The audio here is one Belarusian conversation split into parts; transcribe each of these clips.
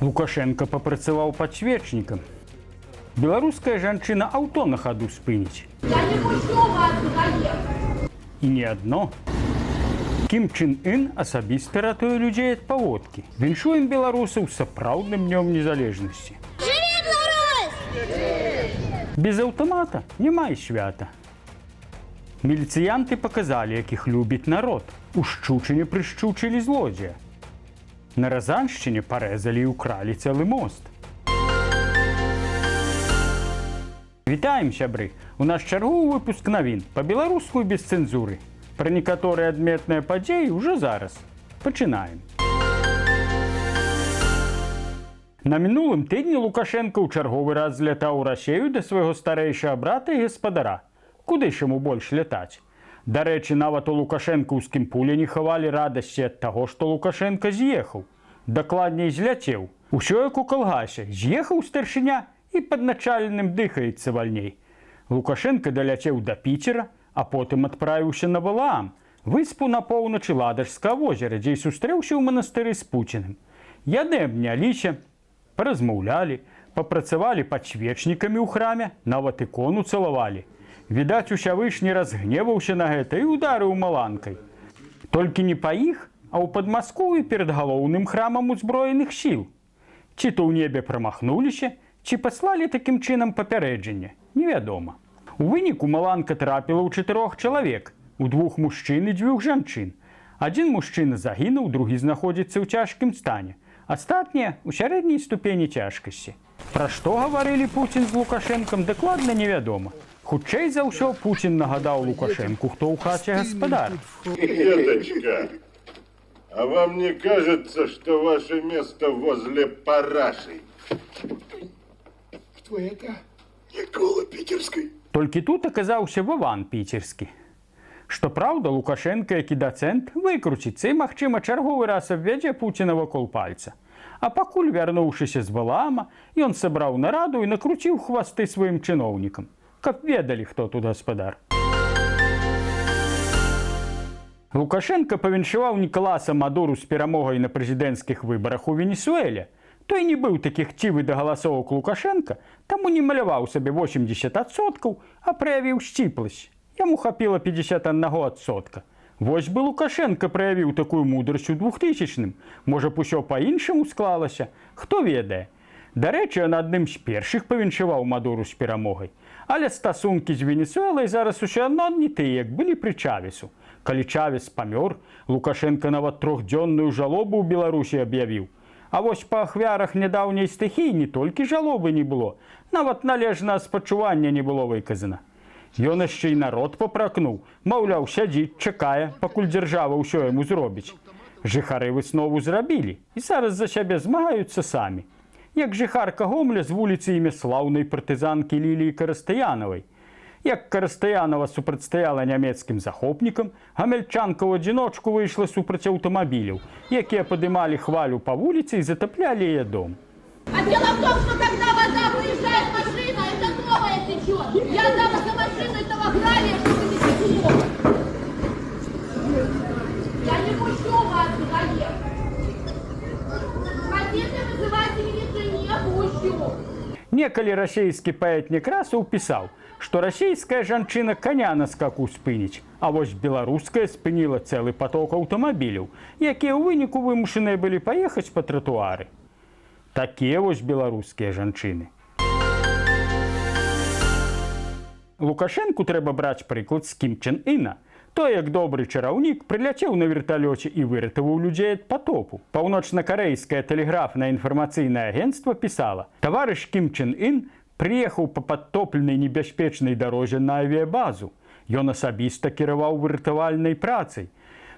Лукашенко папрацаваў падсвечнікам. Беларуская жанчына аўто на хаду спыніць. Я не пущу вас туда. І не адно. Кім Чен Ын асабіста ратуе людзей ад паводкі. Віншуем беларусаў сапраўдным днём незалежнасці. Живи, Беларусь! Без аўтамата няма і свята. Міліцыянты паказалі, якіх любіць народ. У Шчучыне прышчучылі злодзея. На Разаншчыне парэзалі і ўкралі цэлы мост. Вітаем, сябры! У наш чарговы выпуск навін па-беларуску без цэнзуры. Пра некаторыя адметныя падзеі ўжо зараз. Пачынаем. На мінулым тыдні Лукашенко ў чарговы раз злятаў у Расею да свайго старэйшага брата і гаспадара. Куды ж яму больш лятаць? Дарэчы, нават у лукашэнкаўскім пуле не хавалі радасці ад таго, што Лукашенко з'ехаў. Дакладней, зляцеў. Усё як у калгасе. З'ехаў старшыня і пад начальным дыхаецца вальней. Лукашенко даляцеў да Піцера, а потым адправіўся на Валаам, выспу на поўначы Ладажскага возера, дзе і сустрэўся ў манастыры з Пуціным. Яны абняліся, паразмаўлялі, папрацавалі падсвечнікамі ў храме, нават ікону цалавалі. Відаць, Усявышні разгневаўся на гэта і ударыў маланкай. Толькі не па іх, а ў Падмасков'і перад галоўным храмам узброеных сіл. Ці то ў небе прамахнуліся, ці паслалі такім чынам папярэджанне, невядома. У выніку маланка трапіла ў 4 чалавек, у 2 мужчын і 2 жанчын. Адзін мужчына загінуў, другі знаходзіцца ў цяжкім стане. Астатнія ў сярэдняй ступені цяжкасці. Пра што гаварылі Пуцін з Лукашэнкам, дакладна невядома. Хутчэй за ўсё Пуцін нагадаў Лукашэнку, хто ў хаце гаспадар. Деточка, а вам не кажется, что ваше место возле параши? Кто это? Никола Питерской. Толькі тут аказаўся Вован Піцерскі. Што праўда, Лукашенко, які дацэнт, выкруціцца і, магчыма, чарговы раз абвядзе Пуціна вакол пальца. А пакуль, вярнуўшыся з Валаама, ён сабраў нараду і накруціў хвасты сваім чыноўнікам, каб ведалі, хто тут гаспадар. Лукашенко павіншаваў Нікаласа Мадуру з перамогай на прэзідэнцкіх выбарах у Венесуэле. Той не быў такі хцівы да галасовак Лукашенка, таму не маляваў сабе 80%, а праявіў сціпласць. Яму хапіла 51%. Вось бы Лукашенко праявіў такую мудрасць у 2000-м. Можа б усё па-іншаму склалася, хто ведае. Дарэчы, ён адным з першых павіншаваў Мадуру з перамогай. Але стасункі з Венесуэлай зараз усё адно не тыя, як былі пры Чавесу. Калі Чавес памёр, Лукашенко нават 3-дзённую жалобу ў Беларусі аб'явіў. А вось па ахвярах нядаўняй стыхіі не толькі жалобы не было, нават належнага спачування не было выказана. Ён яшчэ і народ папракнуў, маўляў, сядзіць, чакае, пакуль дзяржава ўсё яму зробіць. Жыхары выснову зрабілі і зараз за сябе змагаюцца самі. Як жыхарка Гомля з вуліцы імя слаўнай партызанкі Ліліі Карастаянавай. Як Карастаянова супрацьстаяла нямецкім захопнікам, гамельчанка ў адзіночку выйшла супраць аўтамабіляў, якія падымалі хвалю па вуліцы і затаплялі яе дом. А дело в том, что когда вода выезжает машина, это новая течет. Я дам за машину этого гравия, чтобы не текло. Я не пущу вас туда ехать. Хотите, вызывайте милицию, не пущу. Некалі расейскі паэт Некрасаў пісаў, што расейская жанчына каня на скаку спыніць, а вось беларуская спыніла цэлы поток аўтамабіляў, якія ў выніку вымушаныя былі паехаць па тратуары. Такія вось беларускія жанчыны. Лукашэнку трэба браць прыклад з Кім Чен Іна. Той, як добры чараўнік, прыляцеў на верталёце і выратаваў людзей ад патопу. Паўночна-карэйскае тэлеграфнае інфармацыйнае агенцтва пісала: «Таварыш Кім Чен Ін прыехаў па падтопленай небяспечнай дарозе на авіябазу. Ён асабіста кіраваў выратавальнай працай.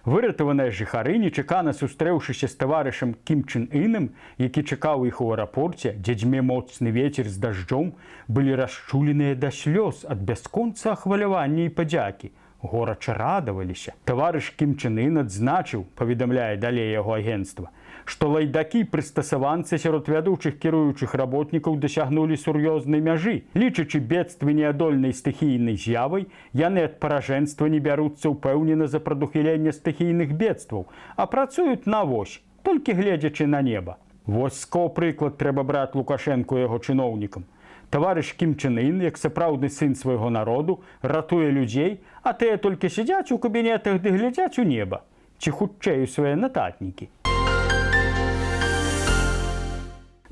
Выратаваныя жыхары, нечакана сустрэўшыся з таварышам Кім Чен Іным, які чакаў іх у аэрапорце, дзе дзьме моцны вецер з дажджом, былі расчуленыя да слёз ад бясконца ахвалявання і падзякі. Горача радаваліся. Таварыш Кім Чен Ін адзначыў, паведамляе далей яго агенцтва, што лайдакі прыстасаванцы сярод вядучых кіруючых работнікаў дасягнулі сур'ёзнай мяжы. Лічачы бедствы неадольнай стыхійнай з'явай, яны ад паражэнства не бяруцца ўпэўнена за прадухіленне стыхійных бедстваў, а працуюць на вось, толькі гледзячы на неба. Вось з кого приклад треба брати Лукашенку і його чиновникам. Товариш Кім Чен Ін, як сапраўдны сын свайго народу, ратуе людзей, а тыя толькі сядзяць у кабінетах ды глядзяць у неба, ці хутчэй у свае нататнікі.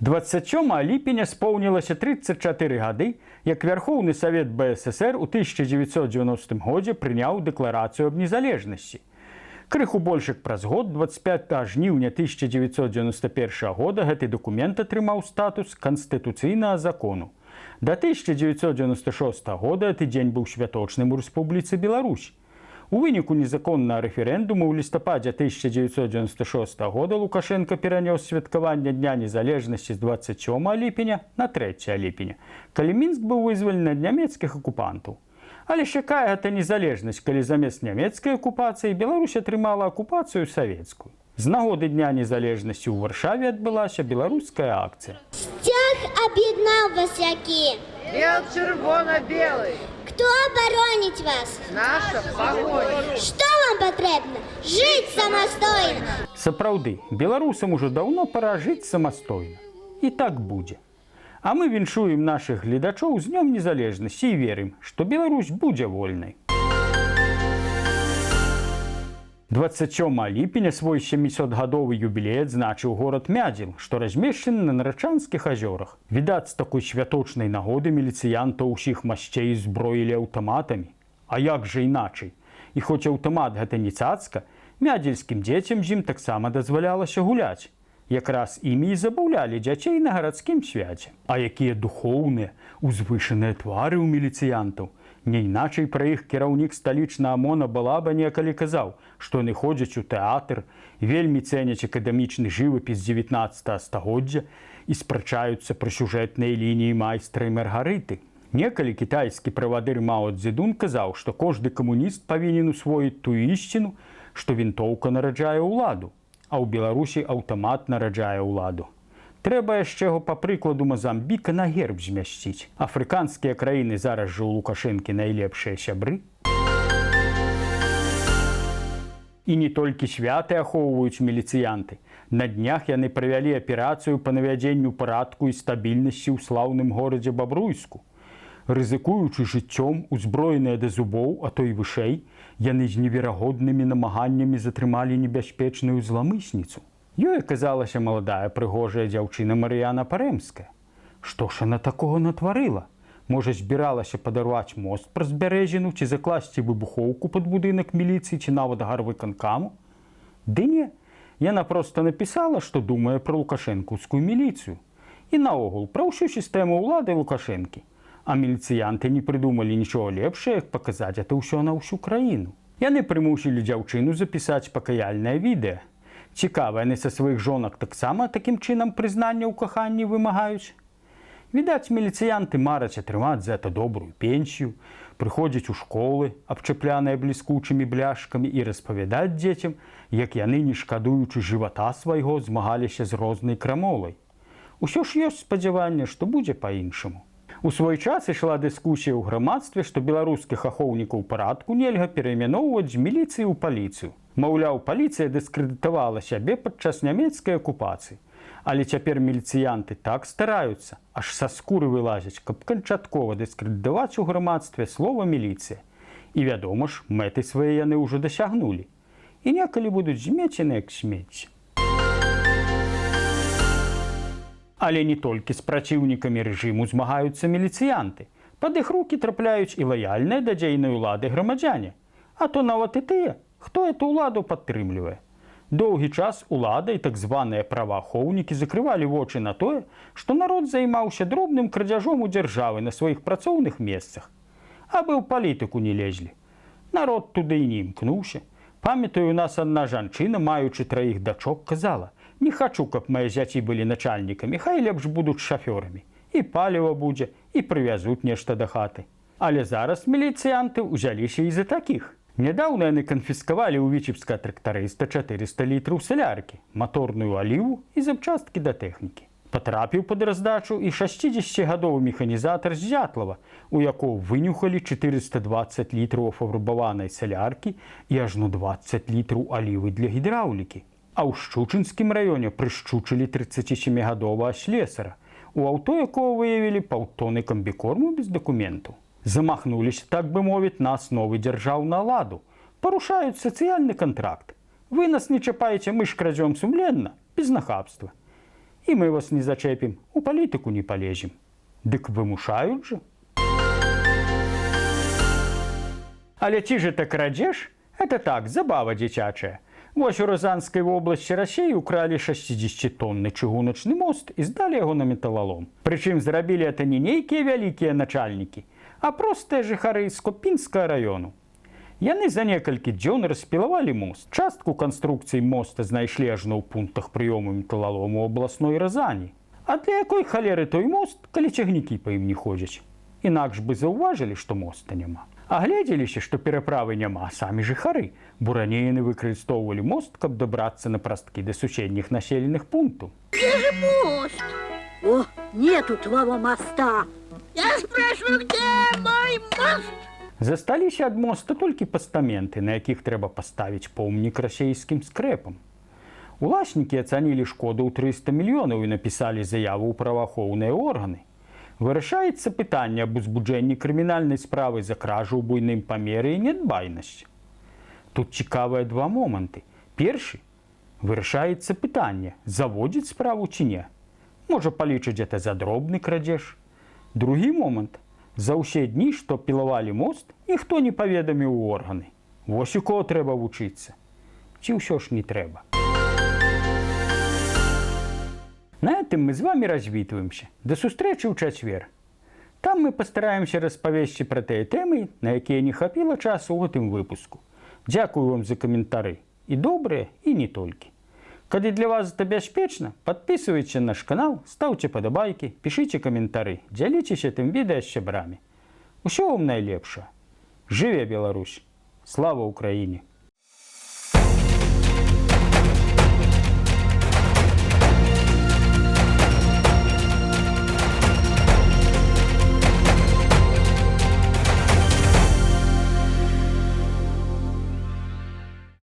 27 ліпеня споўнілася 34 гады, як Вярхоўны Савет БССР у 1990 годзе прыняў дэкларацыю аб незалежнасці. Крыху больш як праз год, 25 жніўня 1991 года, гэты дакумент атрымаў статус канстытуцыйнага закону. Да 1996 года гэты дзень быў святочным у Рэспубліцы Беларусь. У выніку незаконнага рэферэндуму ў лістападзе 1996 года Лукашенко перанёс святкаванне Дня незалежнасці з 27 ліпеня на 3 ліпеня, калі Мінск быў вызвалены ад нямецкіх акупантаў. Але ж якая гэта незалежнасць, калі замест нямецкай акупацыі Беларусь атрымала акупацыю савецкую? З нагоды Дня незалежнасці ў Варшаве адбылася беларуская акцыя. Сцяг об'єднав вас які? Бел-червоно-белый. Кто оборонить вас? Наша погоня. Что вам потрібно? Жить самостойно. Сапраўды, беларусам ужо даўно пара жыць самастойна. І так будзе. А мы віншуем нашых гледачоў з Днём незалежнасці і верым, што Беларусь будзе вольнай. 27 ліпеня свой 700-гадовы юбілей адзначыў горад Мядзел, што размешчаны на Нарачанскіх азёрах. Відаць, з такой святочнай нагоды міліцыянтаў усіх масцей зброілі аўтаматамі. А як жа іначай? І хоць аўтамат гэта не цацка, мядзельскім дзецям з ім таксама дазвалялася гуляць. Якраз імі і забаўлялі дзяцей на гарадскім свяце. А якія духоўныя, узвышаныя твары ў міліцыянтаў. Не іначай пра іх кіраўнік сталічнага МОНа Балаба некалі казаў, што яны ходзяць у тэатр, вельмі цэняць акадэмічны жывапіс 19 стагоддзя і спрачаюцца пра сюжэтныя лініі майстра і Маргарыты. Некалі кітайскі правадыр Мао Цзэдун казаў, што кожны камуніст павінен усвоіць тую ісціну, што вінтоўка нараджае ўладу, а ў Беларусі аўтамат нараджае ўладу. Трэба яшчэ яго, па прыкладу Мазамбіка, на герб змясціць. Афрыканскія краіны зараз жа ў Лукашэнкі найлепшыя сябры. І не толькі святы ахоўваюць міліцыянты. На днях яны правялі аперацыю па навядзенню парадку і стабільнасці ў слаўным горадзе Бабруйску. Рызыкуючы жыццём, узброеныя да зубоў, а то і вышэй, яны з неверагоднымі намаганнямі затрымалі небяспечную зламысніцу. Ёй аказалася маладая прыгожая дзяўчына Марыяна Парэмская. Што ж яна такога натварыла? Можа, збіралася падарваць мост праз бярэзіну ці закласці выбухоўку пад будынак міліцыі ці нават гарвыканкаму? Ды не, яна проста напісала, што думае пра лукашэнкаўскую міліцыю. І наогул, пра ўсю сістэму ўлады Лукашэнкі. А міліцыянты не прыдумалі нічога лепшае, як паказаць гэта ўсё на ўсю краіну. Яны прымусілі дзяўчыну запісаць пакаяльнае відэа. Цікава, яны са сваіх жонак таксама такім чынам прызнання ў каханні вымагаюць. Відаць, міліцыянты мараць атрымаць за гэта добрую пенсію, прыходзяць у школы, абчапляныя бліскучымі бляшкамі і распавядаць дзецям, як яны, не шкадуючы жывата свайго, змагаліся з рознай крамолай. Усё ж ёсць спадзяванне, што будзе па-іншаму. У свой час ішла дыскусія ў грамадстве, што беларускіх ахоўнікаў парадку нельга перайменоўваць з міліцыі ў паліцыю. Маўляў, паліцыя дыскрэдытавала сябе падчас нямецкай акупацыі. Але цяпер міліцыянты так стараюцца, аж са скуры вылазяць, каб канчаткова дыскрэдытаваць у грамадстве слова «міліцыя». І вядома ж, мэты свае яны ўжо дасягнулі. І некалі будуць змецены як смецце. Але не толькі з праціўнікамі рэжыму змагаюцца міліцыянты. Пад іх рукі трапляюць і лаяльныя да дзейнай улады грамадзяне. А то нават і тыя, хто эту ўладу падтрымлівае. Доўгі час улада і так званыя праваахоўнікі закрывалі вочы на тое, што народ займаўся дробным крадзяжом у дзяржавы на сваіх працоўных месцах. Абы ў палітыку не лезлі. Народ туды і не імкнуўся. Памятаю, у нас адна жанчына, маючы 3 дачок, казала: «Не хачу, каб мае зяці былі начальнікамі, хай лепш будуць шафёрамі. І паліва будзе, і прывязуць нешта да хаты». Але зараз міліцыянты ўзяліся і за такіх. Нядаўна яны канфіскавалі ў віцебска трактарыста 400 літраў саляркі, маторную аліву і запчасткі да тэхнікі. Патрапіў пад раздачу і 60-гадовы механізатар з Зятлава, у якого вынюхалі 420 літраў афарбаванай саляркі і ажно 20 літраў алівы для гідраўлікі. А ў Шчучынскім раёне прышчучылі 37гадовага слесара, у аўто якого выявілі паўтоны камбікорму без дакументаў. Замахнуліся, так бы мовіць, на асновы дзяржаўнага ладу. Парушаюць сацыяльны кантракт. Вы нас не чапаеце, мы ж крадзём сумленна, без нахабства. І мы вас не зачэпім, у палітыку не палезем. Дык вымушаюць жа. Але ці ж это крадзеж? Это так, забава дзіцячая. Вось у Рязанскай вобласці Рассіі украли 60-тонны чыгуначны мост і здалі яго на металлолом. Прычым зрабілі это не нейкія вялікія начальнікі, а простыя жыхары з Копінскага раёну. Яны за некалькі дзён распілавалі мост. Частку канструкцыі моста знайшлі ажно ў пунктах прыёму металлолому абласной Рязані. А для якой халеры той мост, калі цягнікі па ім не ходзяць? Інакш бы заўважылі, што моста няма. Агледзеліся, што пераправы няма, самі жыхары, бо раней яны выкарыстоўвалі мост, каб дабрацца на прасткі да суседніх населеных пунктаў. Где же мост? О, нету твоего моста. Я спрашиваю, где мой мост? Засталіся ад моста толькі пастаменты, на якіх трэба паставіць помнік расейскім скрэпам. Уласнікі ацанілі шкоду ў 300 мільёнаў і напісалі заяву ў праваахоўныя органы. Вырашаецца пытанне аб узбуджэнні крымінальнай справы за кражу ў буйным памеры і нядбайнасць. Тут цікавыя два моманты. Першы – вырашаецца пытанне, заводзіць справу ці не. Можа палічыць это за дробны крадзеж. Другі момант – за ўсе дні, што пілавалі мост, ніхто не паведаміў у органы. Вось у кого трэба вучыцца. Ці ўсё ж не трэба. На этом мы з вами развітваемся. До сустрэчы ў чацвер. Там мы пастараемся распавесці пра тыя тэмы, на якія не хапіла часу ў гэтым выпуску. Дзякую вам за каментары. І добрыя, і не толькі. Калі для вас это бяспечна, подписывайтесь на наш канал, ставьте падабайкі, пішыце каментары, дзяліцеся тым відэа з сябрамі. Усё вам найлепшае. Жыве Беларусь! Слава Украіне!